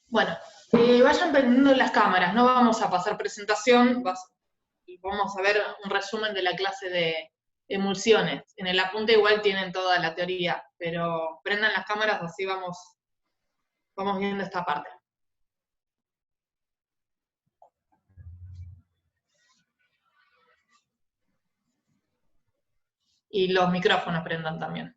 Bueno, vayan prendiendo las cámaras, no vamos a pasar presentación, vamos a ver un resumen de la clase de emulsiones. En el apunte igual tienen toda la teoría, pero prendan las cámaras, así vamos viendo esta parte. Y los micrófonos prendan también.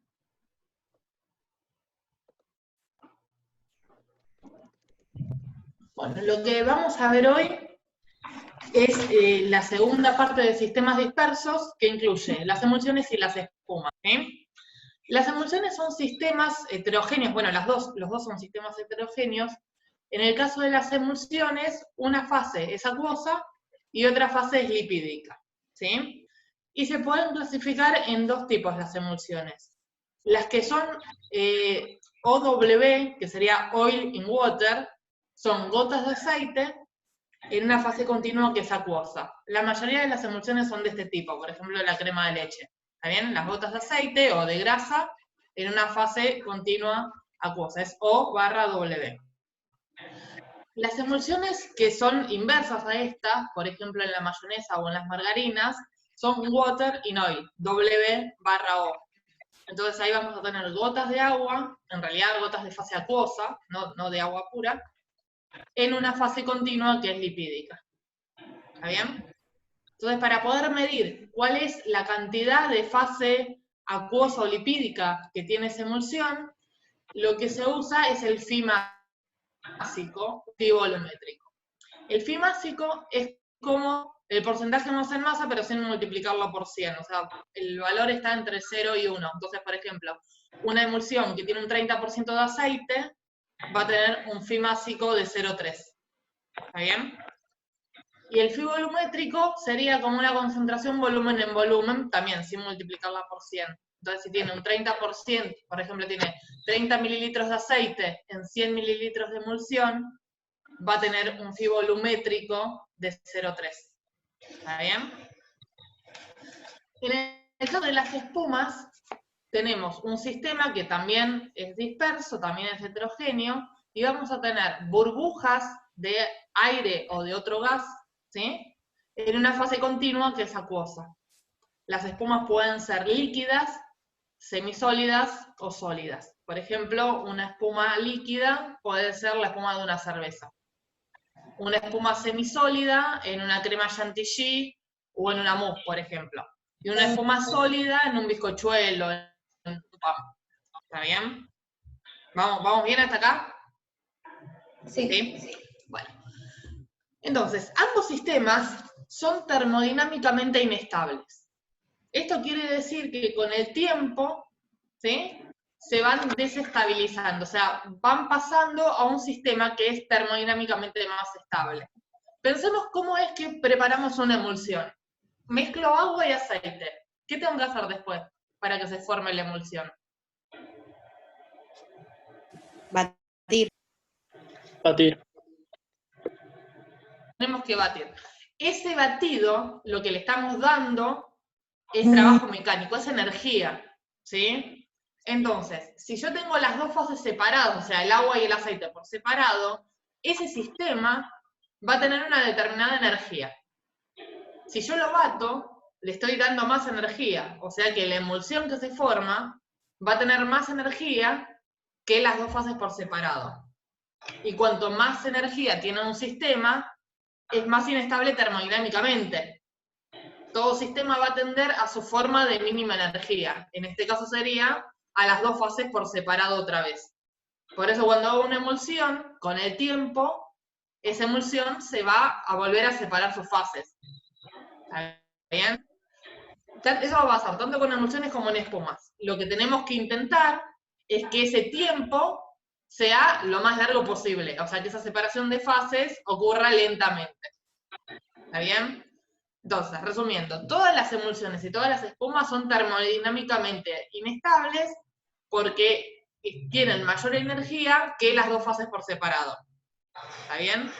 Bueno, lo que vamos a ver hoy es la segunda parte de sistemas dispersos, que incluye las emulsiones y las espumas. Las emulsiones son sistemas heterogéneos, bueno, los dos son sistemas heterogéneos. En el caso de las emulsiones, una fase es acuosa y otra fase es lipídica, ¿sí? Y se pueden clasificar en dos tipos las emulsiones. Las que son OW, que sería Oil in Water, son gotas de aceite en una fase continua que es acuosa. La mayoría de las emulsiones son de este tipo, por ejemplo la crema de leche. ¿Está bien? Las gotas de aceite o de grasa en una fase continua acuosa, es O/W. Las emulsiones que son inversas a esta, por ejemplo en la mayonesa o en las margarinas, son water in oil, W/O. Entonces ahí vamos a tener gotas de agua, en realidad gotas de fase acuosa, no de agua pura, en una fase continua que es lipídica. ¿Está bien? Entonces, para poder medir cuál es la cantidad de fase acuosa o lipídica que tiene esa emulsión, lo que se usa es el phi másico, phi volumétrico. El phi másico es como el porcentaje de masa en masa, pero sin multiplicarlo por 100. O sea, el valor está entre 0 y 1. Entonces, por ejemplo, una emulsión que tiene un 30% de aceite va a tener un phi másico de 0,3. ¿Está bien? Y el phi volumétrico sería como una concentración volumen en volumen, también sin multiplicarla por 100. Entonces, si tiene un 30%, por ejemplo, tiene 30 mililitros de aceite en 100 mililitros de emulsión, va a tener un phi volumétrico de 0,3. ¿Está bien? En el caso de las espumas, tenemos un sistema que también es disperso, también es heterogéneo, y vamos a tener burbujas de aire o de otro gas, ¿sí? En una fase continua que es acuosa. Las espumas pueden ser líquidas, semisólidas o sólidas. Por ejemplo, una espuma líquida puede ser la espuma de una cerveza. Una espuma semisólida en una crema chantilly o en una mousse, por ejemplo. Y una espuma sólida en un bizcochuelo, en un pan. ¿Está bien? ¿Vamos bien hasta acá? Sí. ¿Sí? Bueno. Entonces, ambos sistemas son termodinámicamente inestables. Esto quiere decir que con el tiempo, ¿sí?, se van desestabilizando, o sea, van pasando a un sistema que es termodinámicamente más estable. Pensemos cómo es que preparamos una emulsión. Mezclo agua y aceite. ¿Qué tengo que hacer después para que se forme la emulsión? Batir. Batir. Tenemos que batir. Ese batido, lo que le estamos dando es trabajo mecánico, es energía, ¿sí? Entonces, si yo tengo las dos fases separadas, o sea, el agua y el aceite por separado, ese sistema va a tener una determinada energía. Si yo lo bato, le estoy dando más energía, o sea que la emulsión que se forma va a tener más energía que las dos fases por separado. Y cuanto más energía tiene un sistema, es más inestable termodinámicamente. Todo sistema va a tender a su forma de mínima energía. En este caso sería a las dos fases por separado otra vez. Por eso cuando hago una emulsión, con el tiempo, esa emulsión se va a volver a separar sus fases. ¿Está bien? Eso va a pasar tanto con emulsiones como en espumas. Lo que tenemos que intentar es que ese tiempo sea lo más largo posible. O sea, que esa separación de fases ocurra lentamente. ¿Está bien? Entonces, resumiendo, todas las emulsiones y todas las espumas son termodinámicamente inestables porque tienen mayor energía que las dos fases por separado. ¿Está bien?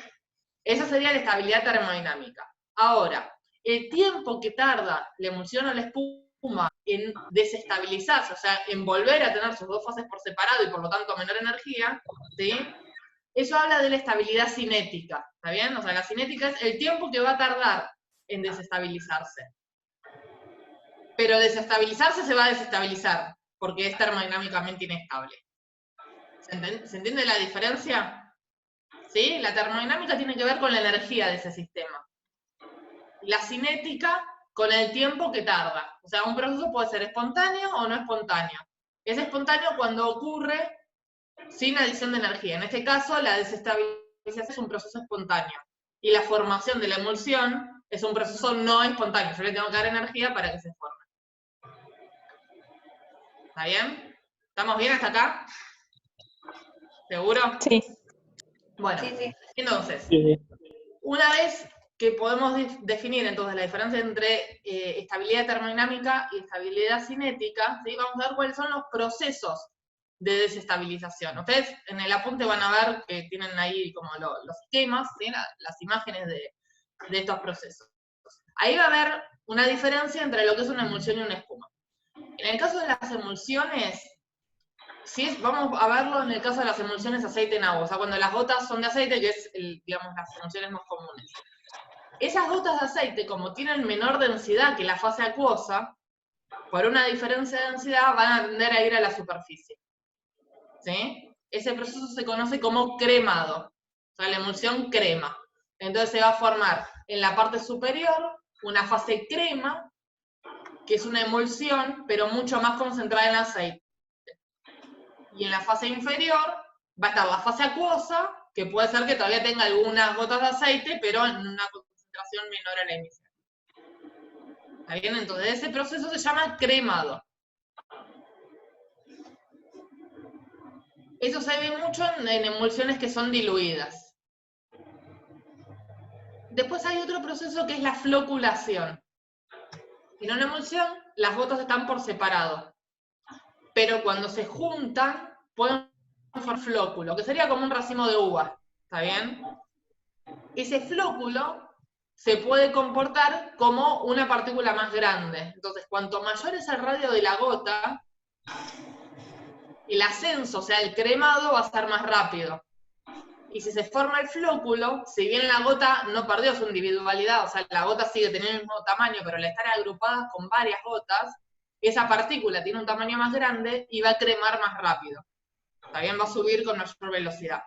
Esa sería la estabilidad termodinámica. Ahora, el tiempo que tarda la emulsión o la espuma en desestabilizarse, o sea, en volver a tener sus dos fases por separado y por lo tanto menor energía, ¿sí?, Eso habla de la estabilidad cinética, ¿está bien? O sea, la cinética es el tiempo que va a tardar en desestabilizarse. Pero desestabilizarse se va a desestabilizar, porque es termodinámicamente inestable. ¿Se entiende la diferencia? ¿Sí? La termodinámica tiene que ver con la energía de ese sistema. La cinética con el tiempo que tarda. O sea, un proceso puede ser espontáneo o no espontáneo. Es espontáneo cuando ocurre sin adición de energía. En este caso, la desestabilización es un proceso espontáneo. Y la formación de la emulsión es un proceso no espontáneo. Yo le tengo que dar energía para que se forme. ¿Está bien? ¿Estamos bien hasta acá? ¿Seguro? Sí. Bueno, Sí, sí. entonces, Sí. una vez que podemos definir entonces la diferencia entre estabilidad termodinámica y estabilidad cinética, ¿sí? Vamos a ver cuáles son los procesos de desestabilización. Ustedes en el apunte van a ver que tienen ahí como los esquemas, ¿sí? Las imágenes de estos procesos. Ahí va a haber una diferencia entre lo que es una emulsión y una espuma. En el caso de las emulsiones, vamos a verlo en el caso de las emulsiones aceite en agua, o sea, cuando las gotas son de aceite, que es, digamos, las emulsiones más comunes. Esas gotas de aceite, como tienen menor densidad que la fase acuosa, por una diferencia de densidad van a tender a ir a la superficie. ¿Sí? Ese proceso se conoce como cremado, o sea, la emulsión crema. Entonces se va a formar en la parte superior una fase crema, que es una emulsión, pero mucho más concentrada en aceite. Y en la fase inferior va a estar la fase acuosa, que puede ser que todavía tenga algunas gotas de aceite, pero en una concentración menor a la inicial. ¿Está bien? Entonces ese proceso se llama cremado. Eso se ve mucho en emulsiones que son diluidas. Después hay otro proceso que es la floculación. En una emulsión, las gotas están por separado, pero cuando se juntan, pueden formar flóculo, que sería como un racimo de uvas, ¿está bien? Ese flóculo se puede comportar como una partícula más grande. Entonces, cuanto mayor es el radio de la gota, el ascenso, o sea, el cremado, va a ser más rápido. Y si se forma el flóculo, si bien la gota no perdió su individualidad, o sea, la gota sigue teniendo el mismo tamaño, pero al estar agrupada con varias gotas, esa partícula tiene un tamaño más grande y va a cremar más rápido. También va a subir con mayor velocidad.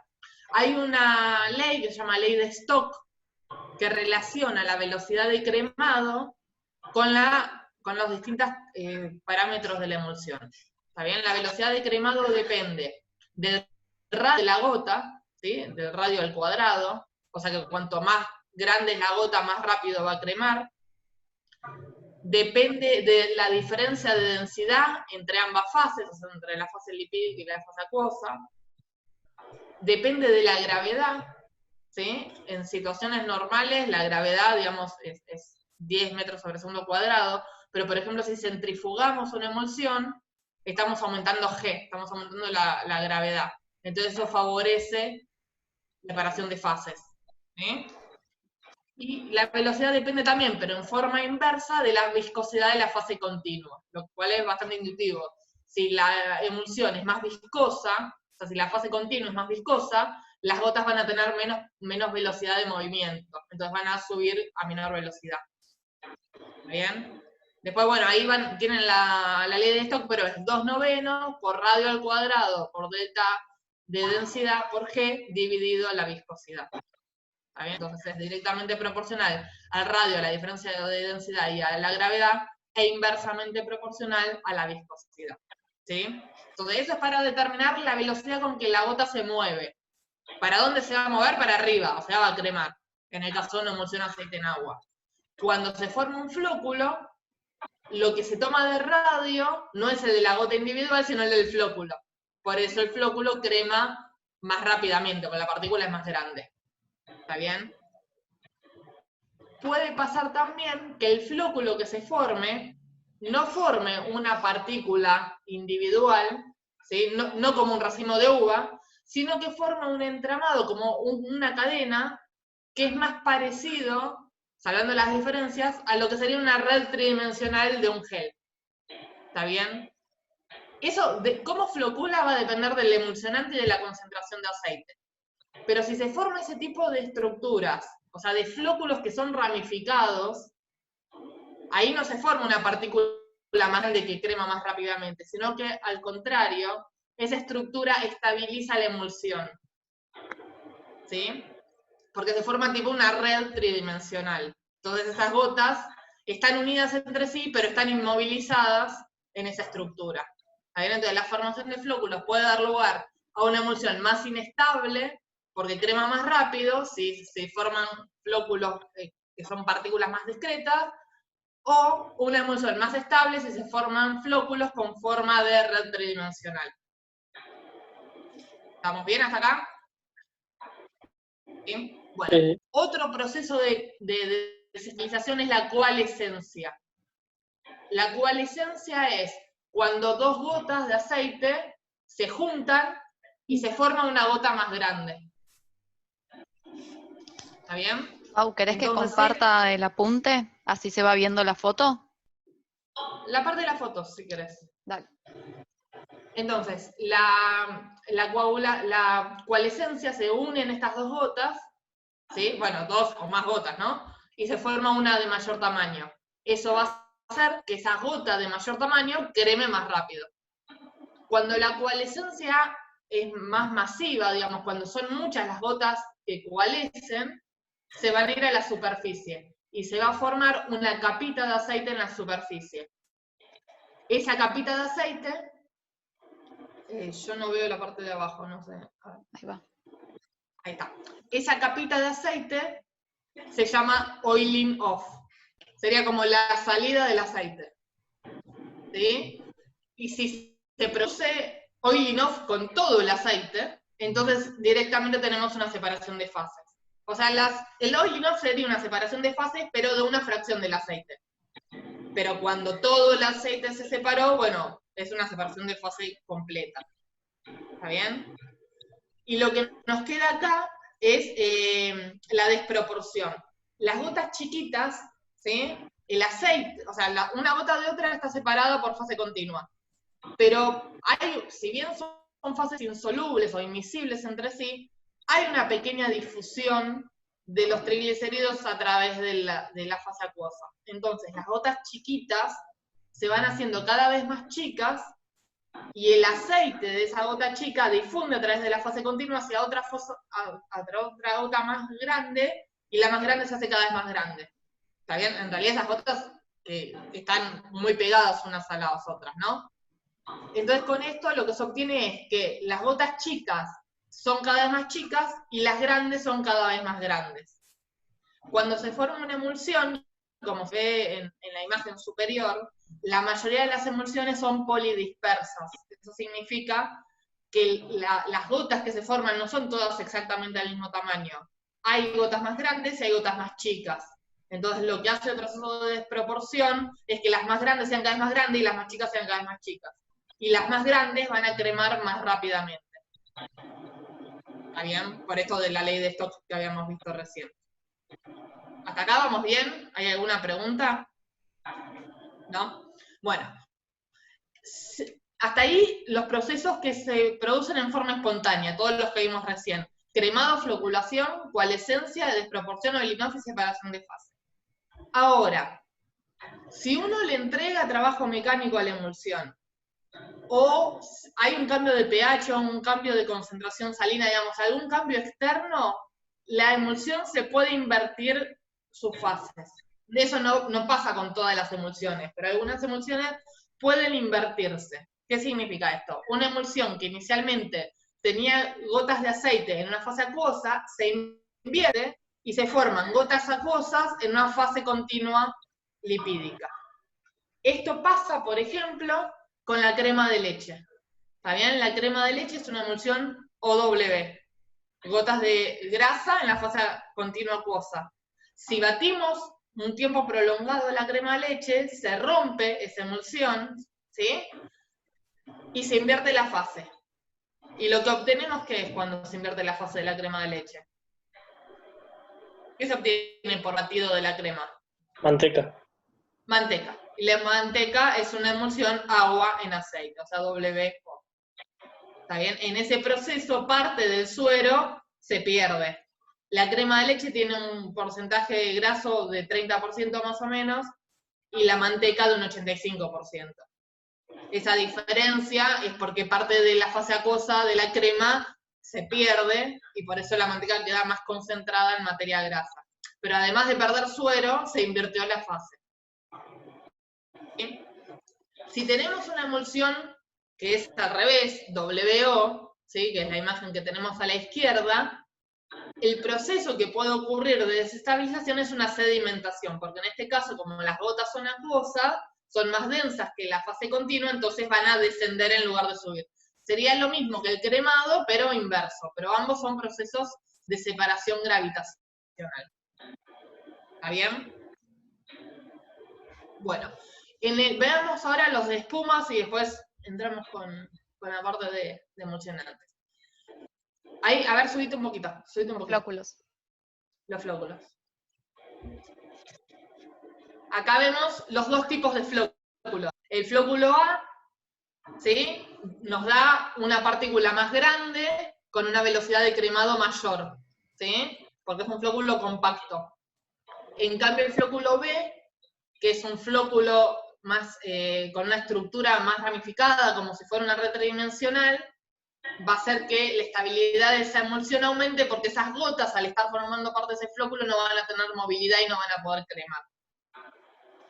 Hay una ley que se llama ley de Stock, que relaciona la velocidad de cremado con los distintos parámetros de la emulsión. ¿Está bien? La velocidad de cremado depende del radio de la gota, ¿sí? Del radio al cuadrado, o sea que cuanto más grande es la gota, más rápido va a cremar. Depende de la diferencia de densidad entre ambas fases, o sea, entre la fase lipídica y la fase acuosa. Depende de la gravedad, ¿sí? En situaciones normales la gravedad, digamos, es 10 metros sobre segundo cuadrado, pero por ejemplo si centrifugamos una emulsión, estamos aumentando G, estamos aumentando la gravedad. Entonces eso favorece la separación de fases. ¿Sí? Y la velocidad depende también, pero en forma inversa, de la viscosidad de la fase continua, lo cual es bastante intuitivo. Si la emulsión es más viscosa, o sea, si la fase continua es más viscosa, las gotas van a tener menos velocidad de movimiento, entonces van a subir a menor velocidad. ¿Bien? Después, bueno, ahí tienen la ley de Stock, pero es 2/9 por radio al cuadrado por delta de densidad por G dividido la viscosidad. ¿Está bien? Entonces es directamente proporcional al radio, a la diferencia de densidad y a la gravedad, e inversamente proporcional a la viscosidad. ¿Sí? Entonces eso es para determinar la velocidad con que la gota se mueve. ¿Para dónde se va a mover? Para arriba, o sea, va a cremar. En el caso de una emulsión aceite en agua. Cuando se forma un flóculo, lo que se toma de radio no es el de la gota individual, sino el del flóculo. Por eso el flóculo crema más rápidamente, porque la partícula es más grande. ¿Está bien? Puede pasar también que el flóculo que se forme no forme una partícula individual, ¿sí? No como un racimo de uva, sino que forma un entramado, como una cadena, que es más parecido, salvando las diferencias, a lo que sería una red tridimensional de un gel. ¿Está bien? Eso, cómo flocula va a depender del emulsionante y de la concentración de aceite. Pero si se forma ese tipo de estructuras, o sea, de flóculos que son ramificados, ahí no se forma una partícula más grande que crema más rápidamente, sino que al contrario, esa estructura estabiliza la emulsión. ¿Sí? Porque se forma tipo una red tridimensional. Entonces esas gotas están unidas entre sí, pero están inmovilizadas en esa estructura. Entonces la formación de flóculos puede dar lugar a una emulsión más inestable, porque crema más rápido, si se forman flóculos que son partículas más discretas, o una emulsión más estable si se forman flóculos con forma de red tridimensional. ¿Estamos bien hasta acá? ¿Sí? Bueno, otro proceso de desestabilización es la coalescencia. La coalescencia es cuando dos gotas de aceite se juntan y se forma una gota más grande. ¿Está bien? Pau, ¿querés que comparta el apunte? Así se va viendo la foto. La parte de las fotos, si querés. Dale. Entonces, la coalescencia se une en estas dos gotas, ¿sí? Bueno, dos o más gotas, ¿no? Y se forma una de mayor tamaño. Eso va a hacer que esa gota de mayor tamaño creme más rápido. Cuando la coalescencia es más masiva, digamos, cuando son muchas las gotas que coalescen, se van a ir a la superficie y se va a formar una capita de aceite en la superficie. Esa capita de aceite, yo no veo la parte de abajo, no sé. Ahí va. Ahí está. Esa capita de aceite se llama oiling off. Sería como la salida del aceite. ¿Sí? Y si se produce oiling off con todo el aceite, entonces directamente tenemos una separación de fases. O sea, el oiling off sería una separación de fases, pero de una fracción del aceite. Pero cuando todo el aceite se separó, bueno, es una separación de fase completa. ¿Está bien? Y lo que nos queda acá es la desproporción. Las gotas chiquitas, ¿sí? El aceite, o sea, una gota de otra está separada por fase continua. Pero si bien son fases insolubles o inmiscibles entre sí, hay una pequeña difusión de los triglicéridos a través de la fase acuosa. Entonces, las gotas chiquitas se van haciendo cada vez más chicas y el aceite de esa gota chica difunde a través de la fase continua hacia otra gota más grande, y la más grande se hace cada vez más grande. ¿Está bien? En realidad esas gotas están muy pegadas unas a las otras, ¿no? Entonces con esto lo que se obtiene es que las gotas chicas son cada vez más chicas y las grandes son cada vez más grandes. Cuando se forma una emulsión, como se ve en la imagen superior, la mayoría de las emulsiones son polidispersas. Eso significa que las gotas que se forman no son todas exactamente del mismo tamaño. Hay gotas más grandes y hay gotas más chicas. Entonces lo que hace el proceso de desproporción es que las más grandes sean cada vez más grandes y las más chicas sean cada vez más chicas. Y las más grandes van a cremar más rápidamente. ¿Está bien? Por esto de la ley de Stokes que habíamos visto recién. ¿Hasta acá vamos bien? ¿Hay alguna pregunta? ¿No? Bueno. Hasta ahí los procesos que se producen en forma espontánea, todos los que vimos recién. Cremado, floculación, coalescencia, desproporción, oiling off y separación de fase. Ahora, si uno le entrega trabajo mecánico a la emulsión, o hay un cambio de pH o un cambio de concentración salina, digamos, algún cambio externo, la emulsión se puede invertir sus fases. Eso no pasa con todas las emulsiones, pero algunas emulsiones pueden invertirse. ¿Qué significa esto? Una emulsión que inicialmente tenía gotas de aceite en una fase acuosa, se invierte y se forman gotas acuosas en una fase continua lipídica. Esto pasa, por ejemplo, con la crema de leche. ¿Está bien? La crema de leche es una emulsión OW. Gotas de grasa en la fase continua acuosa. Si batimos un tiempo prolongado la crema de leche, se rompe esa emulsión, ¿sí? Y se invierte la fase. Y lo que obtenemos, ¿qué es cuando se invierte la fase de la crema de leche? ¿Qué se obtiene por batido de la crema? Manteca. Manteca. Y la manteca es una emulsión agua en aceite, o sea, WO. ¿Está bien? En ese proceso parte del suero se pierde. La crema de leche tiene un porcentaje graso de 30% más o menos, y la manteca de un 85%. Esa diferencia es porque parte de la fase acuosa de la crema se pierde, y por eso la manteca queda más concentrada en materia grasa. Pero además de perder suero, se invirtió la fase. ¿Sí? Si tenemos una emulsión que es al revés, WO, ¿sí? Que es la imagen que tenemos a la izquierda, el proceso que puede ocurrir de desestabilización es una sedimentación, porque en este caso, como las gotas son acuosas, son más densas que la fase continua, entonces van a descender en lugar de subir. Sería lo mismo que el cremado, pero inverso, pero ambos son procesos de separación gravitacional. ¿Está bien? Bueno, veamos ahora los de espumas y después entramos con la parte de emulsionantes. Ahí, a ver, subite un poquito. Flóculos. Los flóculos. Acá vemos los dos tipos de flóculos. El flóculo A, ¿sí? Nos da una partícula más grande con una velocidad de cremado mayor, ¿sí? Porque es un flóculo compacto. En cambio, el flóculo B, que es un flóculo más, con una estructura más ramificada, como si fuera una red tridimensional, va a hacer que la estabilidad de esa emulsión aumente, porque esas gotas, al estar formando parte de ese flóculo, no van a tener movilidad y no van a poder cremar.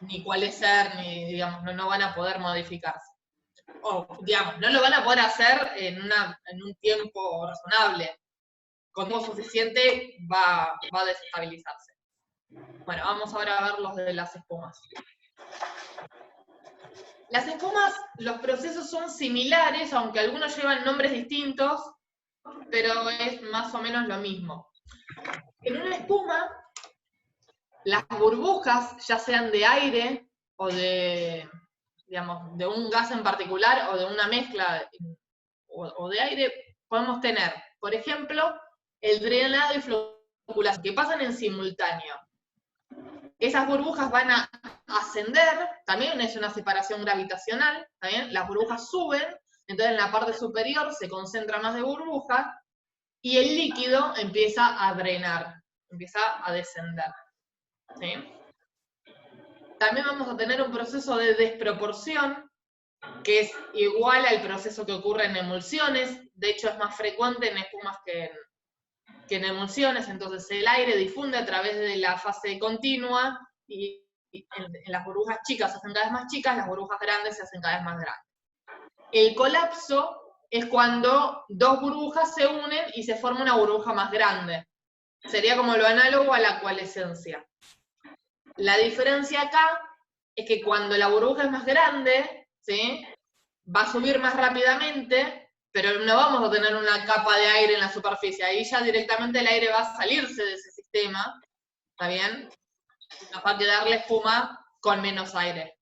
Ni coalescer, ni, digamos, no van a poder modificarse. O, digamos, no lo van a poder hacer en un tiempo razonable. Con tiempo suficiente va a desestabilizarse. Bueno, vamos ahora a ver los de las espumas. Las espumas, los procesos son similares, aunque algunos llevan nombres distintos, pero es más o menos lo mismo. En una espuma, las burbujas, ya sean de aire o de, digamos, de un gas en particular o de una mezcla o de aire, podemos tener, por ejemplo, el drenado y floculación, que pasan en simultáneo. Esas burbujas van a ascender, también es una separación gravitacional, ¿también? Las burbujas suben, entonces en la parte superior se concentra más de burbujas, y el líquido empieza a drenar, empieza a descender. ¿Sí? También vamos a tener un proceso de desproporción, que es igual al proceso que ocurre en emulsiones, de hecho es más frecuente en espumas que en emulsiones, entonces el aire difunde a través de la fase continua, y en las burbujas chicas se hacen cada vez más chicas, las burbujas grandes se hacen cada vez más grandes. El colapso es cuando dos burbujas se unen y se forma una burbuja más grande. Sería como lo análogo a la coalescencia. La diferencia acá es que cuando la burbuja es más grande, ¿sí? Va a subir más rápidamente, pero no vamos a tener una capa de aire en la superficie. Ahí ya directamente el aire va a salirse de ese sistema, ¿está bien? Nos va a quedar la espuma con menos aire.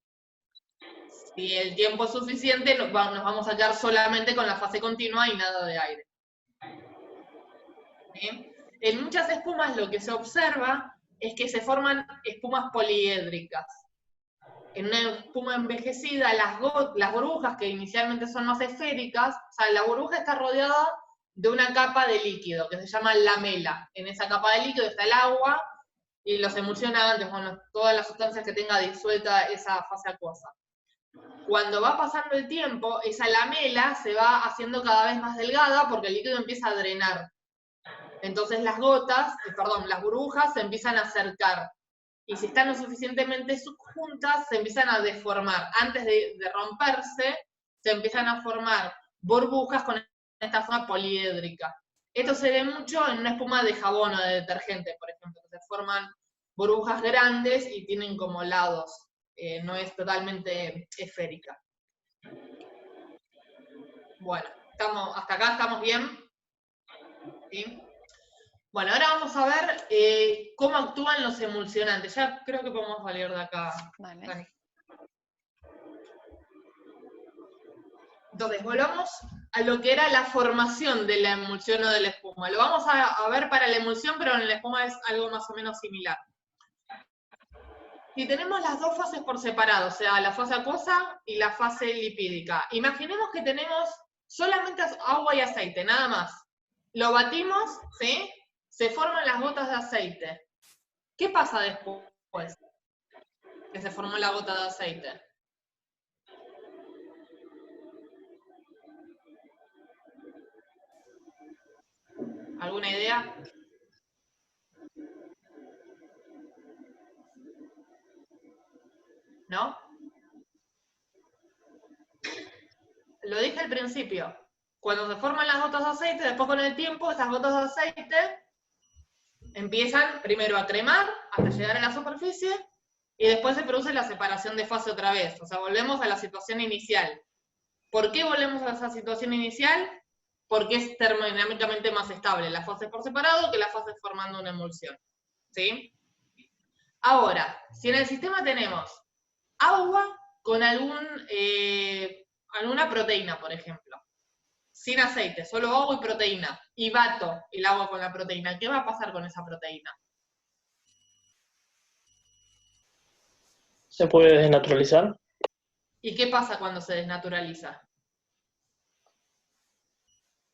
Si el tiempo es suficiente, nos vamos a quedar solamente con la fase continua y nada de aire. ¿Sí? En muchas espumas lo que se observa es que se forman espumas poliédricas. En una espuma envejecida, las burbujas, que inicialmente son más esféricas, o sea, la burbuja está rodeada de una capa de líquido, que se llama lamela. En esa capa de líquido está el agua y los emulsionantes, bueno, todas las sustancias que tenga disuelta esa fase acuosa. Cuando va pasando el tiempo, esa lamela se va haciendo cada vez más delgada porque el líquido empieza a drenar. Entonces las burbujas se empiezan a acercar. Y si están lo suficientemente juntas, se empiezan a deformar. Antes de romperse, se empiezan a formar burbujas con esta forma poliédrica. Esto se ve mucho en una espuma de jabón o de detergente, por ejemplo, que se forman burbujas grandes y tienen como lados. No es totalmente esférica. Bueno, hasta acá estamos bien. ¿Sí? Bueno, ahora vamos a ver cómo actúan los emulsionantes. Ya creo que podemos salir de acá. Vale. Entonces, volvamos a lo que era la formación de la emulsión o de la espuma. Lo vamos a ver para la emulsión, pero en la espuma es algo más o menos similar. Si tenemos las dos fases por separado, o sea, la fase acuosa y la fase lipídica, imaginemos que tenemos solamente agua y aceite, nada más. lo batimos, ¿sí? Se forman las gotas de aceite. ¿Qué pasa después que se formó la gota de aceite? ¿Alguna idea? ¿No? Lo dije al principio. Cuando se forman las gotas de aceite, después con el tiempo, esas gotas de aceite empiezan primero a cremar hasta llegar a la superficie y después se produce la separación de fase otra vez. O sea, volvemos a la situación inicial. ¿Por qué volvemos a esa situación inicial? Porque es termodinámicamente más estable las fases por separado que las fases formando una emulsión. ¿Sí? Ahora, si en el sistema tenemos agua con alguna proteína, por ejemplo, sin aceite, solo agua y proteína, y bato el agua con la proteína, ¿qué va a pasar con esa proteína? ¿Se puede desnaturalizar? ¿Y qué pasa cuando se desnaturaliza?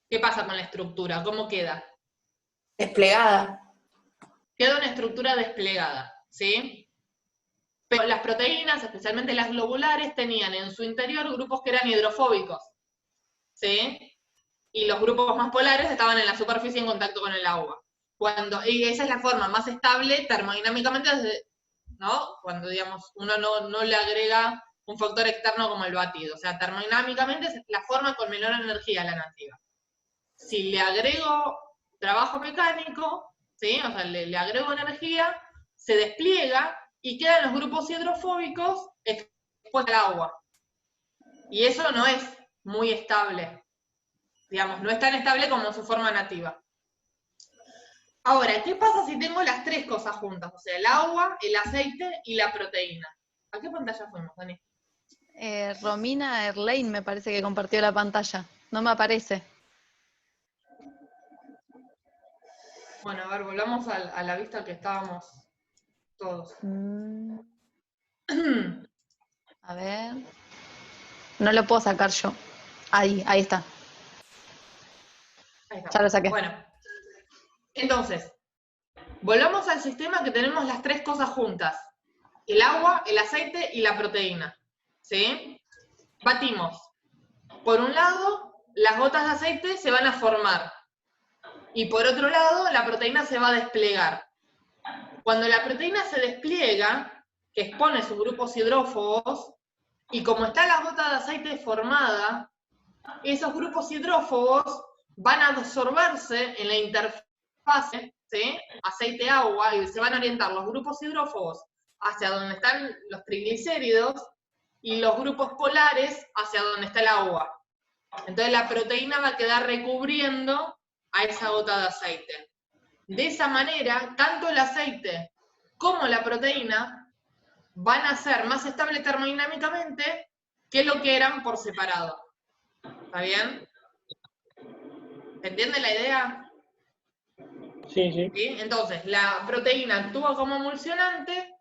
¿Qué pasa con la estructura? ¿Cómo queda? Desplegada. Queda una estructura desplegada, ¿sí? Pero las proteínas, especialmente las globulares, tenían en su interior grupos que eran hidrofóbicos, ¿sí? Y los grupos más polares estaban en la superficie en contacto con el agua. Y esa es la forma más estable termodinámicamente, ¿no? Cuando, digamos, uno no le agrega un factor externo como el batido. O sea, termodinámicamente es la forma con menor energía la nativa. Si le agrego trabajo mecánico, ¿sí? O sea, le agrego energía, se despliega y quedan los grupos hidrofóbicos expuestos al agua. Y eso no es muy estable. Digamos, no es tan estable como su forma nativa. Ahora, ¿qué pasa si tengo las tres cosas juntas? O sea, el agua, el aceite y la proteína. ¿A qué pantalla fuimos, Dani? Romina Erlein me parece que compartió la pantalla. No me aparece. Bueno, a ver, volvamos a la vista que estábamos todos. A ver. No lo puedo sacar yo. Ahí está. Ahí está. Ya lo saqué. Bueno, entonces, volvamos al sistema que tenemos las tres cosas juntas. El agua, el aceite y la proteína. ¿Sí? Batimos. Por un lado, las gotas de aceite se van a formar. Y por otro lado, la proteína se va a desplegar. Cuando la proteína se despliega, que expone sus grupos hidrófobos, y como está la gota de aceite formada, esos grupos hidrófobos van a absorberse en la interfase, ¿sí? Aceite-agua, y se van a orientar los grupos hidrófobos hacia donde están los triglicéridos, y los grupos polares hacia donde está el agua. Entonces la proteína va a quedar recubriendo a esa gota de aceite. De esa manera, tanto el aceite como la proteína van a ser más estables termodinámicamente que lo que eran por separado. ¿Está bien? ¿Se entiende la idea? Sí, sí. ¿Sí? Entonces, la proteína actúa como emulsionante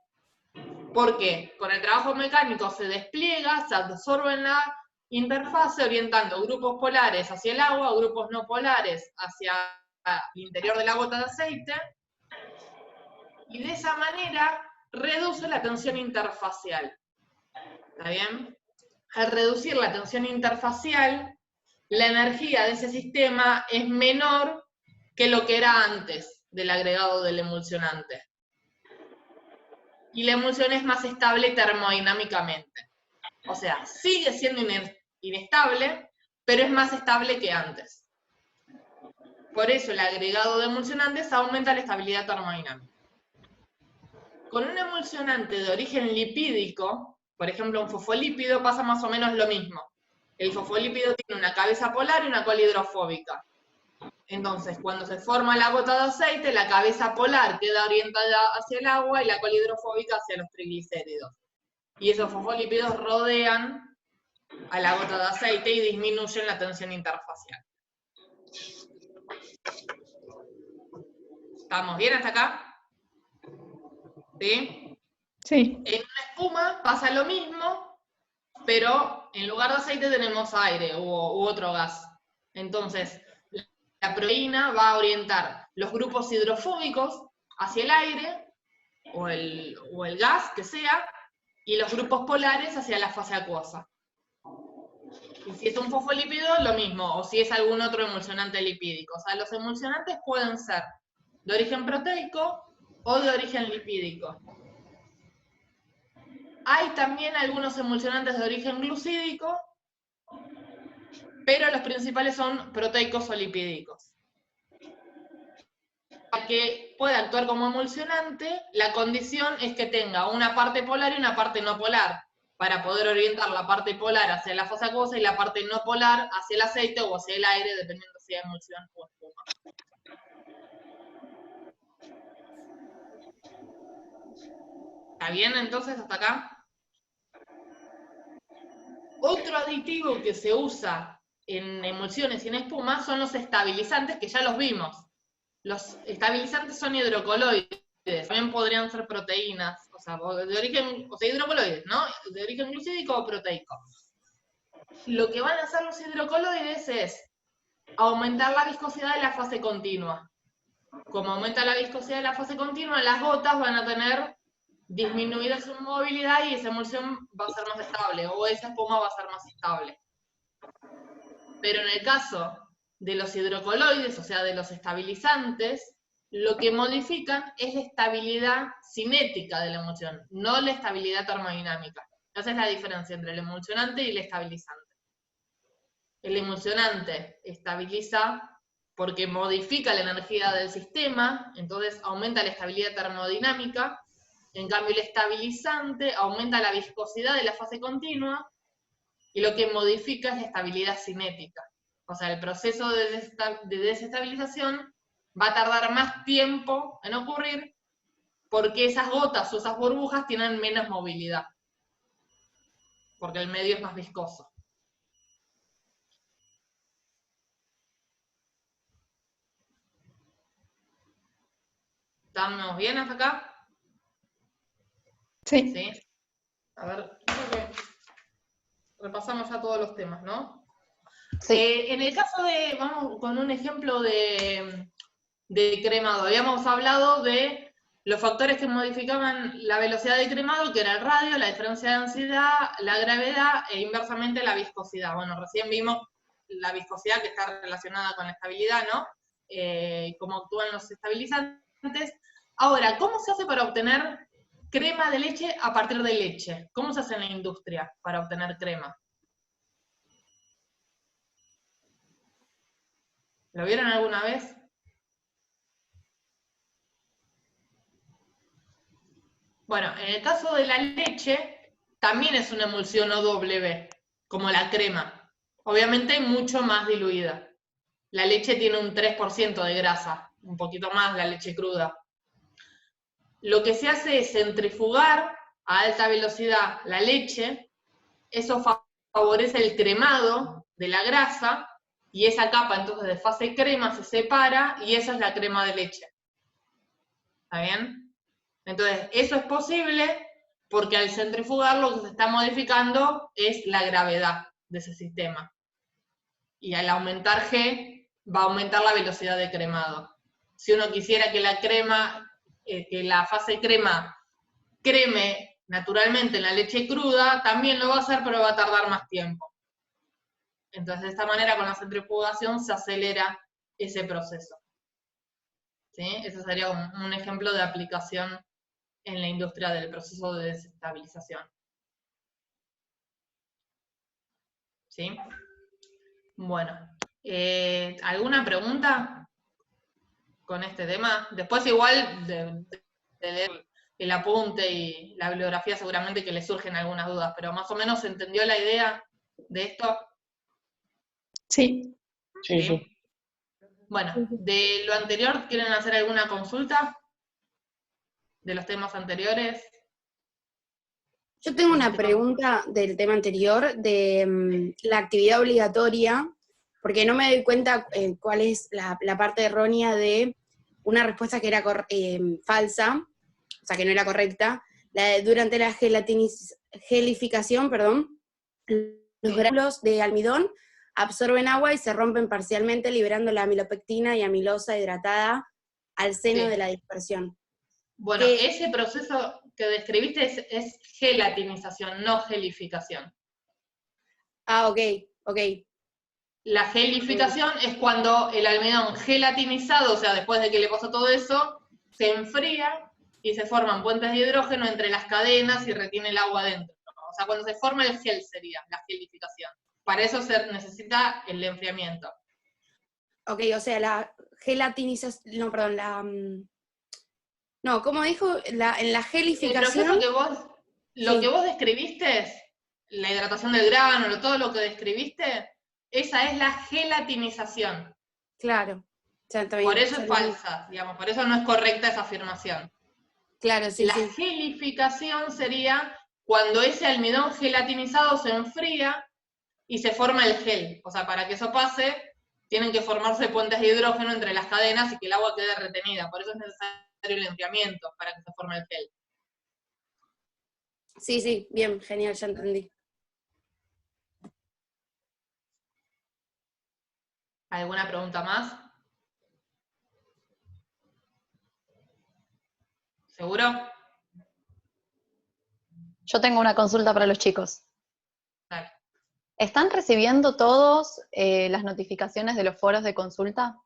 porque con el trabajo mecánico se despliega, se absorbe en la interfase orientando grupos polares hacia el agua, grupos no polares hacia el interior de la gota de aceite, y de esa manera reduce la tensión interfacial. ¿Está bien? Al reducir la tensión interfacial, la energía de ese sistema es menor que lo que era antes del agregado del emulsionante. Y la emulsión es más estable termodinámicamente. O sea, sigue siendo inestable, pero es más estable que antes. Por eso el agregado de emulsionantes aumenta la estabilidad termodinámica. Con un emulsionante de origen lipídico, por ejemplo un fosfolípido, pasa más o menos lo mismo. El fosfolípido tiene una cabeza polar y una cola hidrofóbica. Entonces, cuando se forma la gota de aceite, la cabeza polar queda orientada hacia el agua y la cola hidrofóbica hacia los triglicéridos. Y esos fosfolípidos rodean a la gota de aceite y disminuyen la tensión interfacial. ¿Estamos bien hasta acá? ¿Sí? Sí. En una espuma pasa lo mismo, pero en lugar de aceite tenemos aire u otro gas. Entonces, proteína va a orientar los grupos hidrofóbicos hacia el aire, o el gas, que sea, y los grupos polares hacia la fase acuosa. Y si es un fosfolípido, lo mismo, o si es algún otro emulsionante lipídico. O sea, los emulsionantes pueden ser de origen proteico o de origen lipídico. Hay también algunos emulsionantes de origen glucídico, pero los principales son proteicos o lipídicos. Para que pueda actuar como emulsionante, la condición es que tenga una parte polar y una parte no polar, para poder orientar la parte polar hacia la fase acuosa y la parte no polar hacia el aceite o hacia el aire, dependiendo si es emulsión o espuma. ¿Está bien entonces hasta acá? Otro aditivo que se usa en emulsiones y en espuma son los estabilizantes, que ya los vimos. Los estabilizantes son hidrocoloides, también podrían ser proteínas, o sea, hidrocoloides, ¿no? De origen glucídico o proteico. Lo que van a hacer los hidrocoloides es aumentar la viscosidad de la fase continua. Como aumenta la viscosidad de la fase continua, las gotas van a tener disminuida su movilidad y esa emulsión va a ser más estable, o esa espuma va a ser más estable. Pero en el caso de los hidrocoloides, o sea, de los estabilizantes, lo que modifican es la estabilidad cinética de la emulsión, no la estabilidad termodinámica. Esa es la diferencia entre el emulsionante y el estabilizante. El emulsionante estabiliza porque modifica la energía del sistema, entonces aumenta la estabilidad termodinámica. En cambio, el estabilizante aumenta la viscosidad de la fase continua y lo que modifica es la estabilidad cinética. O sea, el proceso de desestabilización va a tardar más tiempo en ocurrir porque esas gotas o esas burbujas tienen menos movilidad, porque el medio es más viscoso. ¿Estamos bien hasta acá? Sí. ¿Sí? A ver, creo que repasamos ya todos los temas, ¿no? Sí. En el caso de, vamos con un ejemplo de cremado, habíamos hablado de los factores que modificaban la velocidad de cremado, que era el radio, la diferencia de densidad, la gravedad e inversamente la viscosidad. Bueno, recién vimos la viscosidad que está relacionada con la estabilidad, ¿no? Cómo actúan los estabilizantes. Ahora, ¿cómo se hace para obtener crema de leche a partir de leche? ¿Cómo se hace en la industria para obtener crema? ¿Lo vieron alguna vez? Bueno, en el caso de la leche, también es una emulsión OW, como la crema. Obviamente mucho más diluida. La leche tiene un 3% de grasa, un poquito más la leche cruda. Lo que se hace es centrifugar a alta velocidad la leche, eso favorece el cremado de la grasa, y esa capa entonces de fase crema se separa, y esa es la crema de leche. ¿Está bien? Entonces, eso es posible porque al centrifugar lo que se está modificando es la gravedad de ese sistema. Y al aumentar G, va a aumentar la velocidad de cremado. Si uno quisiera que la crema, que la fase crema creme naturalmente en la leche cruda, también lo va a hacer, pero va a tardar más tiempo. Entonces, de esta manera, con la centrifugación se acelera ese proceso. ¿Sí? Ese sería un ejemplo de aplicación en la industria del proceso de desestabilización. ¿Sí? Bueno, ¿alguna pregunta con este tema? Después igual de leer el apunte y la bibliografía seguramente que le surgen algunas dudas, pero más o menos ¿se entendió la idea de esto? Sí. Sí, sí. Bueno, de lo anterior, ¿quieren hacer alguna consulta? ¿De los temas anteriores? Yo tengo una pregunta del tema anterior, de la actividad obligatoria, porque no me doy cuenta cuál es la parte errónea de una respuesta que era falsa, o sea, que no era correcta. Durante la gelificación, los gránulos de almidón absorben agua y se rompen parcialmente, liberando la amilopectina y amilosa hidratada al seno Sí. de la dispersión. Bueno, ¿Qué? ese proceso que describiste es gelatinización, no gelificación. Ah, ok. La gelificación es cuando el almidón gelatinizado, o sea, después de que le pasó todo eso, se enfría y se forman puentes de hidrógeno entre las cadenas y retiene el agua adentro. O sea, cuando se forma el gel sería la gelificación. Para eso se necesita el enfriamiento. Ok, o sea, la gelatinización, no, perdón, no, ¿cómo dijo? En la El gelificación. proceso que lo Sí. que vos describiste, la hidratación del grano, todo lo que describiste, esa es la gelatinización. Claro. O sea, también, Por eso es falsa, digamos, por eso no es correcta esa afirmación. Claro, sí, La sí. gelificación sería cuando ese almidón gelatinizado se enfría y se forma el gel. O sea, para que eso pase, tienen que formarse puentes de hidrógeno entre las cadenas y que el agua quede retenida. Por eso es necesario el enfriamiento para que se forme el gel. Sí, sí, bien, genial, ya entendí. ¿Alguna pregunta más? ¿Seguro? Yo tengo una consulta para los chicos. Dale. ¿Están recibiendo todos las notificaciones de los foros de consulta?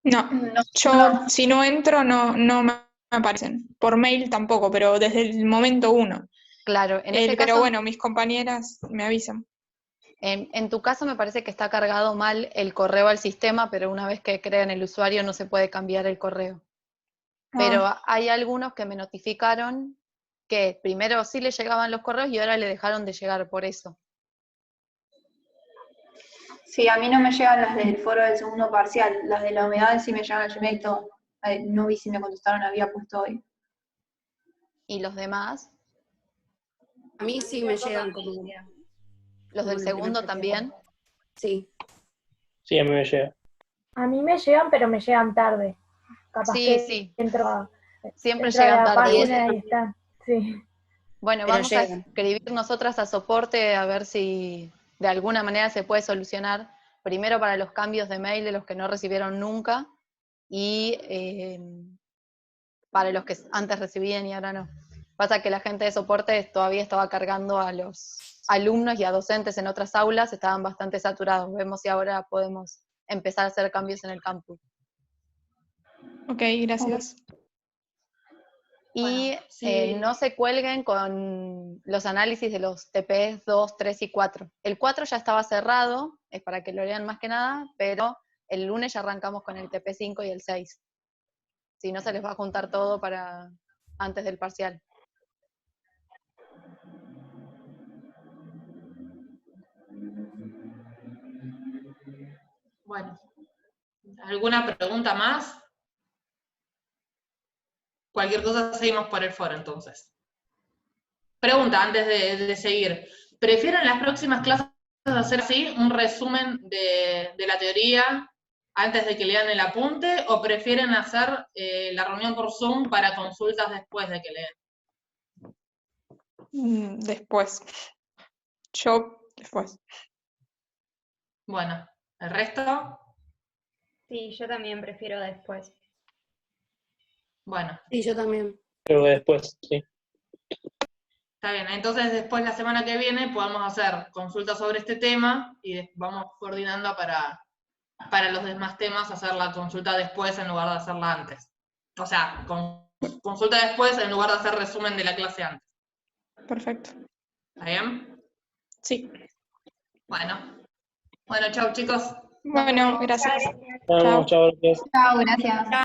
No, yo si no entro no me aparecen. Por mail tampoco, pero desde el momento 1. Claro, en este Pero caso, bueno, mis compañeras me avisan. en tu caso me parece que está cargado mal el correo al sistema, pero una vez que crean el usuario no se puede cambiar el correo. Pero hay algunos que me notificaron que primero sí les llegaban los correos y ahora le dejaron de llegar por eso. Sí, a mí no me llegan las del foro del segundo parcial, las de la humedad sí me llegan al Gmail todo. No vi si me contestaron, había puesto hoy. ¿Y los demás? A mí sí me llegan como... ¿Los del como el segundo primer también? Sí. Sí, a mí me llega. A mí me llegan, pero me llegan tarde. Capaz Sí, que sí. entro Siempre a llegan la tarde. página y están. Sí. Bueno, Pero vamos a llegan. escribir nosotras a soporte a ver si de alguna manera se puede solucionar, primero para los cambios de mail de los que no recibieron nunca y para los que antes recibían y ahora no. Pasa que la gente de soporte todavía estaba cargando a los alumnos y a docentes en otras aulas, estaban bastante saturados. Vemos si ahora podemos empezar a hacer cambios en el campus. Ok, gracias. Y Bueno, sí. no se cuelguen con los análisis de los TPs 2, 3 y 4. El 4 ya estaba cerrado, es para que lo lean más que nada, pero el lunes ya arrancamos con el TP 5 y el 6. Si no, se les va a juntar todo para antes del parcial. Bueno, ¿alguna pregunta más? Cualquier cosa seguimos por el foro entonces. Pregunta antes de seguir. ¿Prefieren las próximas clases hacer así un resumen de la teoría antes de que lean el apunte o prefieren hacer la reunión por Zoom para consultas después de que lean? Después. Yo después. Bueno, ¿el resto? Sí, yo también prefiero después. Bueno, Sí, yo también. Creo que después, sí. está bien. Entonces después la semana que viene podemos hacer consultas sobre este tema y vamos coordinando para los demás temas hacer la consulta después en lugar de hacerla antes. O sea, consulta después en lugar de hacer resumen de la clase antes. Perfecto. ¿Está bien? Sí. Bueno, chau chicos. Bueno, gracias. Chao, gracias. Chao, gracias.